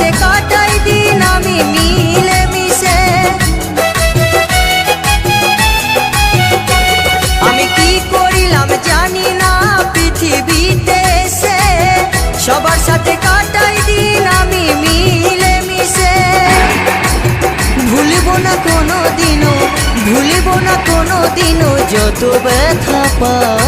সাথে কাটাই দিন আমি মিলে মিশে। আমি কি করিলাম জানি না পৃথিবীতে এসে, সবার সাথে কাটাই দিন আমি মিলে মিশে। ভুলিব না কোনো দিনও, ভুলিব না কোনো দিনও যত ব্যথা পাই।